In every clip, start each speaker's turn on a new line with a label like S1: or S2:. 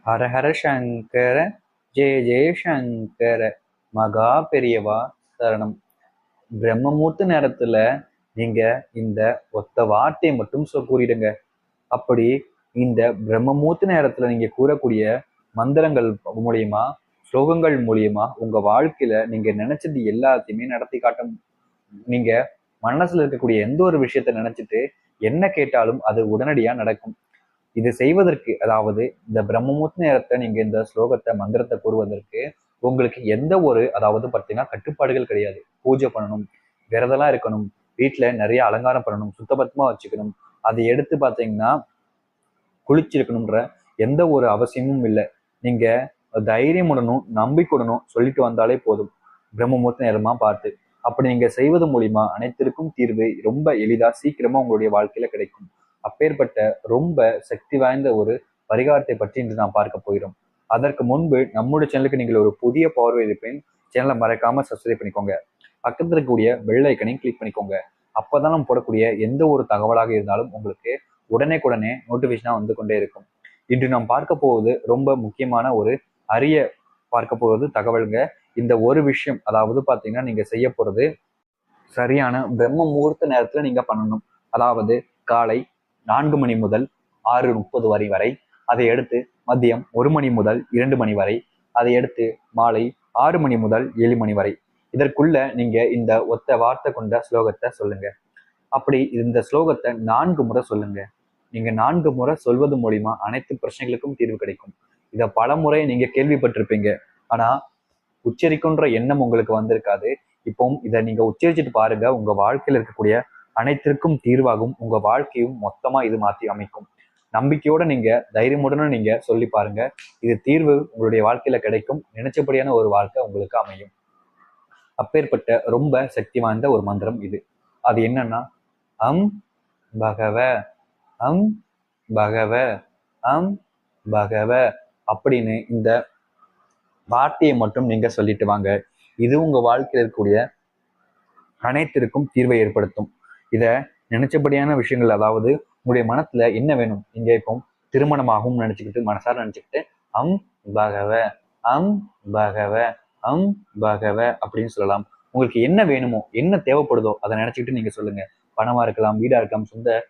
S1: ஹர ஹர சங்கர ஜெய ஜெய சங்கர மகா பெரியவா சரணம். பிரம்மமூர்த்த நேரத்துல நீங்க இந்த ஒத்த வார்த்தையை மட்டும் கூறிடுங்க. அப்படி இந்த பிரம்மமூர்த்த நேரத்துல நீங்க கூறக்கூடிய மந்திரங்கள் மூலியமா, ஸ்லோகங்கள் மூலியமா உங்க வாழ்க்கையில நீங்க நினைச்சது எல்லாத்தையுமே நடத்தி காட்ட. நீங்க மனசுல இருக்கக்கூடிய எந்த ஒரு விஷயத்த நினைச்சிட்டு என்ன கேட்டாலும் அது உடனடியா நடக்கும். இது செய்வதற்கு, அதாவது இந்த பிரம்மமுத்த நேரத்தை நீங்க இந்த ஸ்லோகத்தை மந்திரத்தை கூறுவதற்கு உங்களுக்கு எந்த ஒரு, அதாவது பார்த்தீங்கன்னா கட்டுப்பாடுகள் கிடையாது. பூஜை பண்ணணும், விரதெல்லாம் இருக்கணும், வீட்டுல நிறைய அலங்காரம் பண்ணணும், சுத்தபத்தமா வச்சுக்கணும், அதை எடுத்து பார்த்தீங்கன்னா குளிச்சிருக்கணும்ன்ற எந்த ஒரு அவசியமும் இல்லை. நீங்க தைரியமுடனும் நம்பிக்கையுடனும் சொல்லிட்டு வந்தாலே போதும், பிரம்மமுத்த நேரமா பார்த்து. அப்படி நீங்க செய்வது மூலியமா அனைத்திற்கும் தீர்வு ரொம்ப எளிதா சீக்கிரமா உங்களுடைய வாழ்க்கையில கிடைக்கும். அப்பேற்பட்ட ரொம்ப சக்தி வாய்ந்த ஒரு பரிகாரத்தை பற்றி இன்று நாம் பார்க்க போகிறோம். அதற்கு முன்பு நம்முடைய சேனலுக்கு நீங்கள் ஒரு புதிய பார்வை இருப்பேன், சேனலை மறக்காம சப்ஸ்கிரைப் பண்ணிக்கோங்க. பக்கத்தில் இருக்கக்கூடிய பெல் ஐக்கனையும் கிளிக் பண்ணிக்கோங்க. அப்பதான் நம்ம போடக்கூடிய எந்த ஒரு தகவலாக இருந்தாலும் உங்களுக்கு உடனே நோட்டிபிகேஷனா வந்து கொண்டே இருக்கும். இன்று நாம் பார்க்க போவது ரொம்ப முக்கியமான ஒரு அரிய பார்க்க போவது தகவலுங்க. இந்த ஒரு விஷயம், அதாவது பாத்தீங்கன்னா நீங்க செய்ய போறது சரியான பிரம்ம முகூர்த்த நேரத்துல நீங்க பண்ணணும். அதாவது காலை 4 மணி முதல் 6:30 வரை, அதை எடுத்து மதியம் 1 மணி முதல் 2 மணி வரை, அதை எடுத்து மாலை 6 மணி முதல் 7 மணி வரை. இதற்குள்ள நீங்க இந்த ஒத்த வார்த்தை கொண்ட ஸ்லோகத்தை சொல்லுங்க. அப்படி இந்த ஸ்லோகத்தை 4 முறை சொல்லுங்க. நீங்க 4 முறை சொல்வது மூலியமா அனைத்து பிரச்சனைகளுக்கும் தீர்வு கிடைக்கும். இதை பல முறை நீங்க கேள்விப்பட்டிருப்பீங்க, ஆனா உச்சரிக்குன்ற எண்ணம் உங்களுக்கு வந்திருக்காது. இப்போ இதை நீங்க உச்சரிச்சுட்டு பாருங்க, உங்க வாழ்க்கையில இருக்கக்கூடிய அனைத்திற்கும் தீர்வாகும். உங்க வாழ்க்கையும் மொத்தமா இது மாற்றி அமைக்கும். நம்பிக்கையோட நீங்க தைரியமுடனும் நீங்க சொல்லி பாருங்க, இது தீர்வு உங்களுடைய வாழ்க்கையில கிடைக்கும். நினைச்சபடியான ஒரு வாழ்க்கை உங்களுக்கு அமையும். அப்பேற்பட்ட ரொம்ப சக்தி வாய்ந்த ஒரு மந்திரம் இது. அது என்னன்னா, அம் பகவ, அம் பகவ, அம் பகவ அப்படின்னு இந்த வார்த்தையை மட்டும் நீங்க சொல்லிட்டு வாங்க. இது உங்க வாழ்க்கையில் இருக்கக்கூடிய அனைத்திற்கும் தீர்வை ஏற்படுத்தும். இத நினைச்சபடியான விஷயங்கள், அதாவது உங்களுடைய மனத்துல என்ன வேணும், நீங்க இப்போ திருமணமாகவும் நினைச்சுக்கிட்டு மனசார நினைச்சுக்கிட்டு அம் பகவ, அம் பகவ, அம் பகவ அப்படின்னு சொல்லலாம். உங்களுக்கு என்ன வேணுமோ, என்ன தேவைப்படுதோ அதை நினைச்சுக்கிட்டு நீங்க சொல்லுங்க. பணமா இருக்கலாம், வீடா இருக்கலாம், சொந்த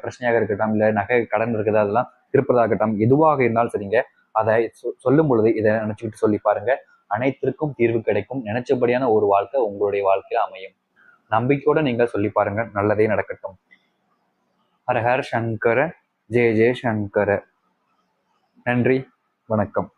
S1: பிரச்சனையாக இருக்கட்டும், இல்ல நகை கடன் இருக்குது அதெல்லாம் திருப்பதாக இருக்கட்டும், எதுவாக இருந்தாலும் சரிங்க. அதை சொல்லும் பொழுது இதை நினைச்சுக்கிட்டு சொல்லி பாருங்க, அனைத்திற்கும் தீர்வு கிடைக்கும். நினைச்சபடியான ஒரு வாழ்க்கை உங்களுடைய வாழ்க்கையில அமையும். நம்பிக்கையோட நீங்க சொல்லி பாருங்க, நல்லதே நடக்கட்டும். ஹர ஹர சங்கர ஜெய ஜெய சங்கர. நன்றி, வணக்கம்.